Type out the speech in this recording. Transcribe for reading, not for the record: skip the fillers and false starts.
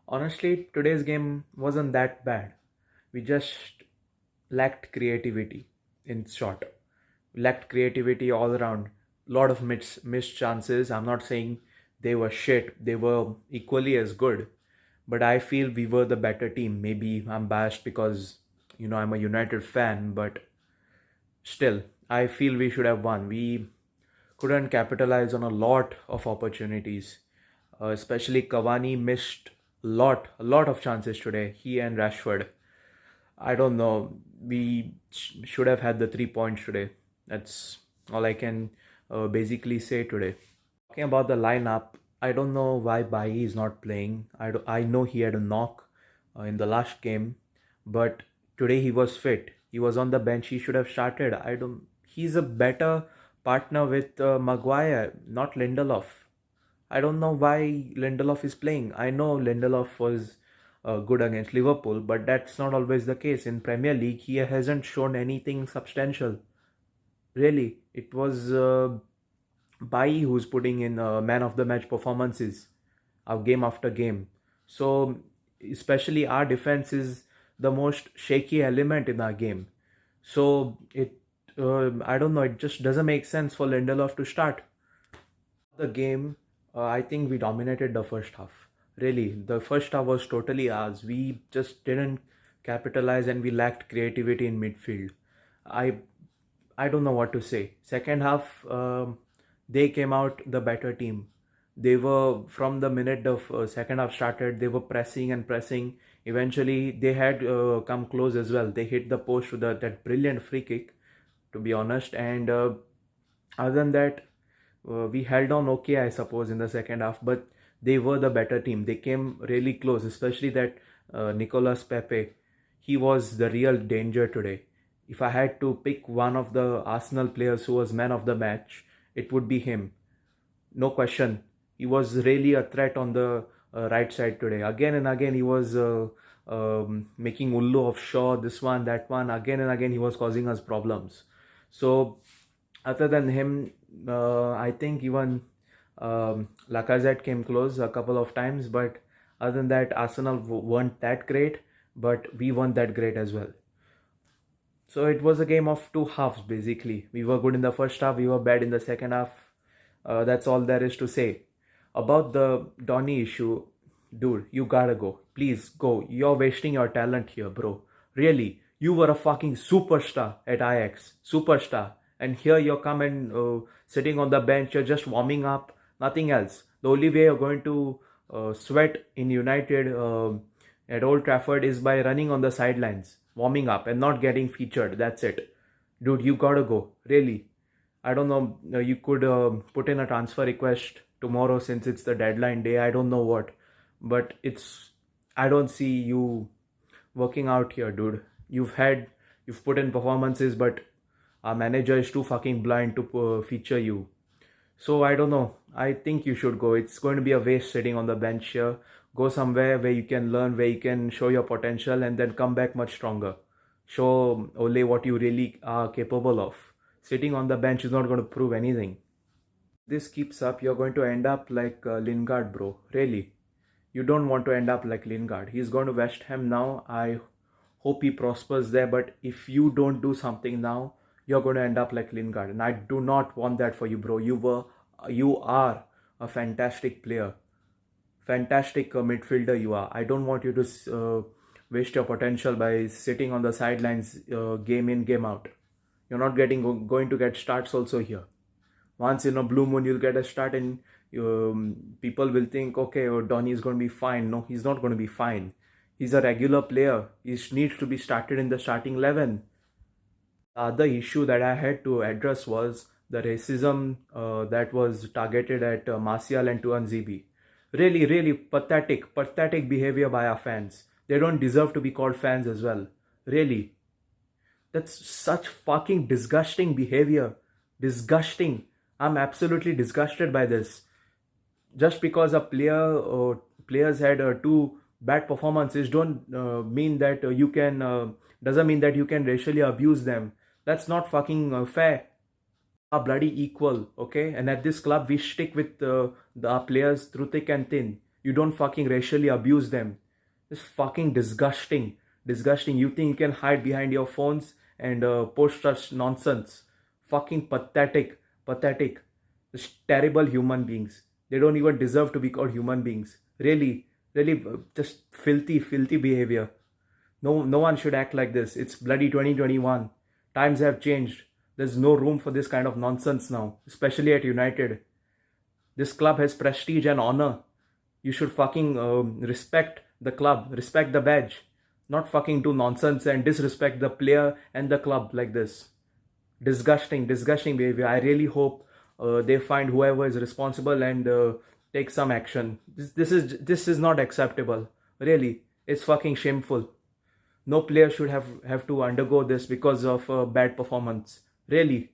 Honestly, today's game wasn't that bad. We just lacked creativity, in short. Lacked creativity all around. Lot of missed chances. I'm not saying they were shit, they were equally as good. But I feel we were the better team. Maybe I'm biased because, I'm a United fan, but still, I feel we should have won. We couldn't capitalize on a lot of opportunities. Especially Cavani missed a lot of chances today. He and Rashford. I don't know. We should have had the 3 points today. That's all I can basically say today. Talking about the lineup, I don't know why Bailly is not playing. I know he had a knock in the last game, but today he was fit. He was on the bench. He should have started. I don't. He's a better partner with Maguire, not Lindelof. I don't know why Lindelof is playing. I know Lindelof was good against Liverpool, but that's not always the case. In Premier League, he hasn't shown anything substantial. Really, it was Bai who's putting in man of the match performances of game after game. So, especially our defense is the most shaky element in our game. So, I don't know, it just doesn't make sense for Lindelof to start the game. I think we dominated the first half. Really, the first half was totally ours. We just didn't capitalize and we lacked creativity in midfield. I I don't know what to say. Second half, they came out the better team. They were from the minute the second half started. They were pressing and pressing. Eventually, they had come close as well. They hit the post with that brilliant free kick, to be honest. And other than that, we held on okay, I suppose, in the second half, but they were the better team. They came really close, especially that Nicolas Pepe. He was the real danger today. If I had to pick one of the Arsenal players who was man of the match, it would be him. No question. He was really a threat on the right side today. Again and again, he was making Ullu of Shaw, this one, that one. Again and again, he was causing us problems. So, other than him, I think even Lacazette came close a couple of times, but other than that, Arsenal weren't that great, but we weren't that great as well. So it was a game of two halves basically. We were good in the first half, we were bad in the second half. That's all there is to say. About the Donny issue, dude, you gotta go. Please go. You're wasting your talent here, bro. Really, you were a fucking superstar at Ajax. Superstar. And here you're coming, sitting on the bench, you're just warming up, nothing else. The only way you're going to sweat in United at Old Trafford is by running on the sidelines, warming up, and not getting featured. That's it. Dude, you gotta go. Really. I don't know. You could put in a transfer request tomorrow since it's the deadline day. I don't know what. But I don't see you working out here, dude. You've put in performances, but our manager is too fucking blind to feature you. So I don't know. I think you should go. It's going to be a waste sitting on the bench here. Go somewhere where you can learn, where you can show your potential, and then come back much stronger. Show Ole what you really are capable of. Sitting on the bench is not going to prove anything. This keeps up, you're going to end up like Lingard, bro. Really. You don't want to end up like Lingard. He's going to West Ham now. I hope he prospers there. But if you don't do something now, you're going to end up like Lingard. And I do not want that for you, bro. You are a fantastic player. Fantastic midfielder you are. I don't want you to waste your potential by sitting on the sidelines game in, game out. You're not going to get starts also here. Once in a blue moon, you'll get a start, and people will think, okay, oh, Donny is going to be fine. No, he's not going to be fine. He's a regular player. He needs to be started in the starting 11. The other issue that I had to address was the racism that was targeted at Martial and Tuanzebe. Really, really pathetic behavior by our fans. They don't deserve to be called fans as well. Really. That's such fucking disgusting behavior. Disgusting. I'm absolutely disgusted by this. Just because a players had two bad performances don't mean that you can doesn't mean that you can racially abuse them. That's not fucking fair. Are bloody equal, okay? And at this club, we stick with our players through thick and thin. You don't fucking racially abuse them. It's fucking disgusting. Disgusting. You think you can hide behind your phones and post such nonsense? Fucking pathetic. Pathetic. Just terrible human beings. They don't even deserve to be called human beings. Really, really, just filthy, filthy behavior. No one should act like this. It's bloody 2021. Times have changed. There's no room for this kind of nonsense now, especially at United. This club has prestige and honor. You should fucking respect the club, respect the badge, not fucking do nonsense and disrespect the player and the club like this. Disgusting, disgusting behavior. I really hope they find whoever is responsible and take some action. This is not acceptable. Really, it's fucking shameful. No player should have to undergo this because of bad performance. Really.